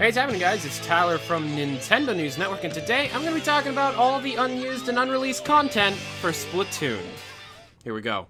Hey, it's happening, guys. It's Tyler from Nintendo News Network, and today I'm going to be talking about all the unused and unreleased content for Splatoon. Here we go.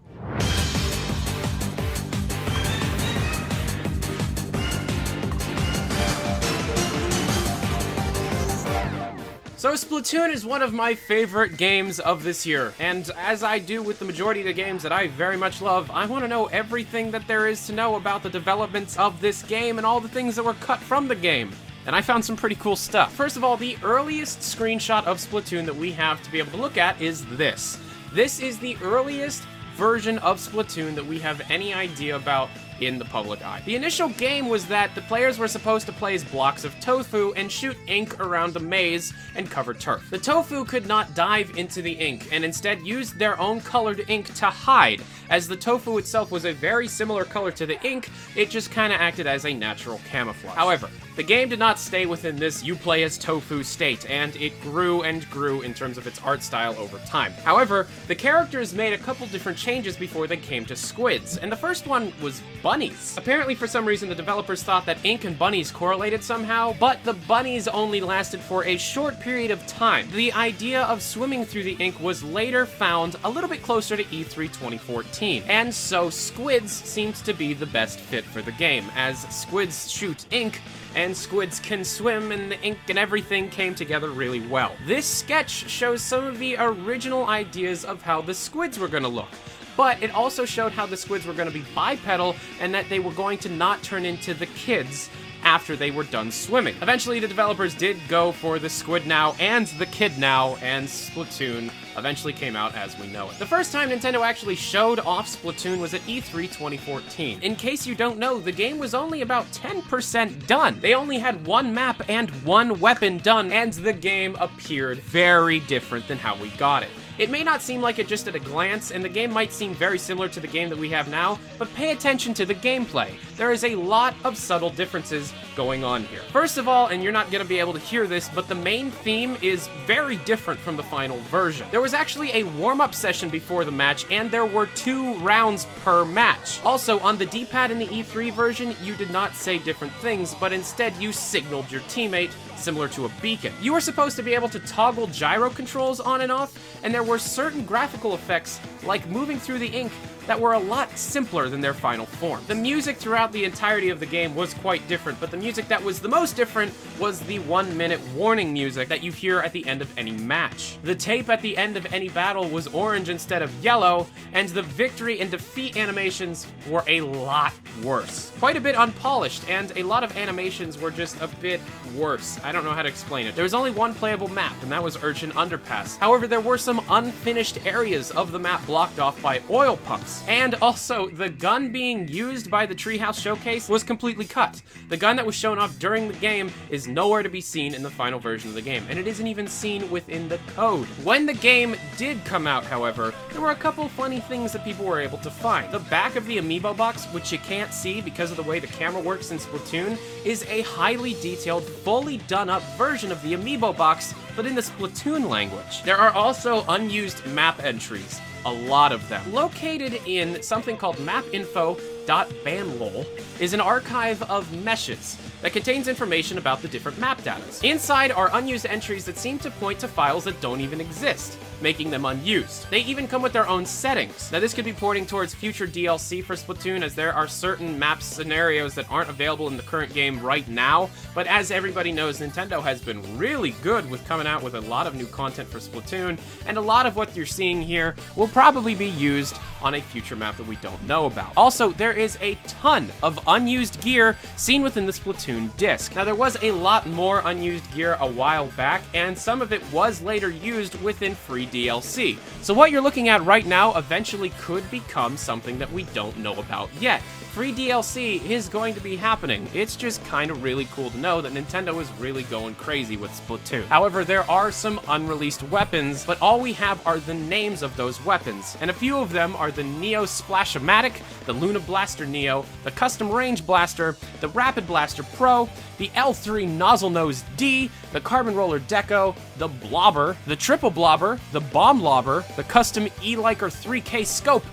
So Splatoon is one of my favorite games of this year, and as I do with the majority of the games that I very much love, I want to know everything that there is to know about the developments of this game and all the things that were cut from the game. And I found some pretty cool stuff. First of all, the earliest screenshot of Splatoon that we have to be able to look at is this. This is the earliest version of Splatoon that we have any idea about in the public eye. The initial game was that the players were supposed to place blocks of tofu and shoot ink around a maze and cover turf. The tofu could not dive into the ink and instead used their own colored ink to hide. As the tofu itself was a very similar color to the ink, it just kind of acted as a natural camouflage. However, the game did not stay within this you play as tofu state, and it grew and grew in terms of its art style over time. However, the characters made a couple different changes before they came to squids, and the first one was bunnies. Apparently, for some reason, the developers thought that ink and bunnies correlated somehow, but the bunnies only lasted for a short period of time. The idea of swimming through the ink was later found a little bit closer to E3 2014, and so squids seemed to be the best fit for the game, as squids shoot ink, and squids can swim, and the ink and everything came together really well. This sketch shows some of the original ideas of how the squids were going to look, but it also showed how the squids were going to be bipedal and that they were going to not turn into the kids after they were done swimming. Eventually, the developers did go for the squid now and the kid now, and Splatoon eventually came out as we know it. The first time Nintendo actually showed off Splatoon was at E3 2014. In case you don't know, the game was only about 10% done. They only had one map and one weapon done, and the game appeared very different than how we got it. It may not seem like it just at a glance, and the game might seem very similar to the game that we have now, but pay attention to the gameplay. There is a lot of subtle differences going on here. First of all, and you're not going to be able to hear this, but the main theme is very different from the final version. There was actually a warm-up session before the match, and there were 2 rounds per match. Also, on the D-pad in the E3 version, you did not say different things, but instead you signaled your teammate, similar to a beacon. You were supposed to be able to toggle gyro controls on and off, and there were certain graphical effects, like moving through the ink, that were a lot simpler than their final form. The music throughout the entirety of the game was quite different, but the music that was the most different was the 1-minute warning music that you hear at the end of any match. The tape at the end of any battle was orange instead of yellow, and the victory and defeat animations were a lot worse. Quite a bit unpolished, and a lot of animations were just a bit worse. I don't know how to explain it. There was only one playable map, and that was Urchin Underpass. However, there were some unfinished areas of the map blocked off by oil pumps. And also, the gun being used by the Treehouse Showcase was completely cut. The gun that was shown off during the game is nowhere to be seen in the final version of the game, and it isn't even seen within the code. When the game did come out, however, there were a couple funny things that people were able to find. The back of the amiibo box, which you can't see because of the way the camera works in Splatoon, is a highly detailed, fully done-up version of the amiibo box, but in the Splatoon language. There are also unused map entries. A lot of them. Located in something called mapinfo.bamlol is an archive of meshes that contains information about the different map data. Inside are unused entries that seem to point to files that don't even exist, making them unused. They even come with their own settings. Now, this could be pointing towards future DLC for Splatoon, as there are certain map scenarios that aren't available in the current game right now, but as everybody knows, Nintendo has been really good with coming out with a lot of new content for Splatoon, and a lot of what you're seeing here will probably be used on a future map that we don't know about. Also, there is a ton of unused gear seen within the Splatoon disc. Now, there was a lot more unused gear a while back, and some of it was later used within free DLC. So what you're looking at right now eventually could become something that we don't know about yet. Free DLC is going to be happening. It's just kind of really cool to know that Nintendo is really going crazy with Splatoon. However, there are some unreleased weapons, but all we have are the names of those weapons, and a few of them are the Neo Splash-O-Matic, the Luna Blaster Neo, the Custom Range Blaster, the Rapid Blaster Pro, the L3 Nozzle Nose D, the Carbon Roller Deco, the Blobber, the Triple Blobber, the Bomb Lobber, the Custom E-Liker 3K Scope,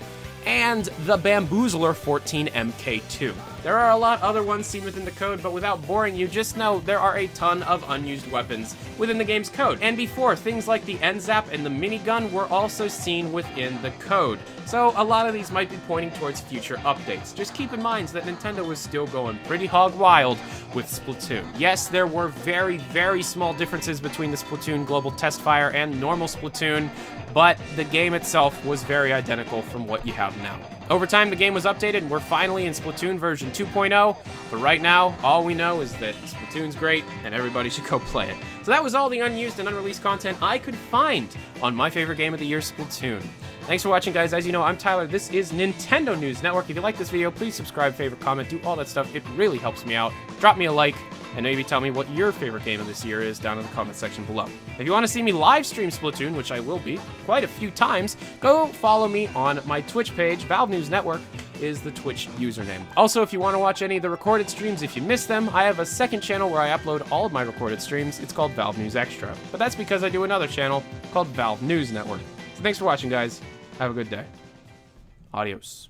and the Bamboozler 14 MK2. There are a lot other ones seen within the code, but without boring you, just know there are a ton of unused weapons within the game's code. And before, things like the N-Zap and the minigun were also seen within the code. So a lot of these might be pointing towards future updates. Just keep in mind that Nintendo was still going pretty hog wild with Splatoon. Yes, there were very, very small differences between the Splatoon Global Test Fire and normal Splatoon, but the game itself was very identical from what you have now. Over time, the game was updated, and we're finally in Splatoon version 2.0, but right now, all we know is that Splatoon's great, and everybody should go play it. So that was all the unused and unreleased content I could find on my favorite game of the year, Splatoon. Thanks for watching, guys. As you know, I'm Tyler. This is Nintendo News Network. If you like this video, please subscribe, favorite, comment, do all that stuff. It really helps me out. Drop me a like, and maybe tell me what your favorite game of this year is down in the comment section below. If you want to see me live stream Splatoon, which I will be quite a few times, go follow me on my Twitch page. Valve News Network is the Twitch username. Also, if you want to watch any of the recorded streams, if you miss them, I have a second channel where I upload all of my recorded streams. It's called Valve News Extra. But that's because I do another channel called Valve News Network. So thanks for watching, guys. Have a good day. Adios.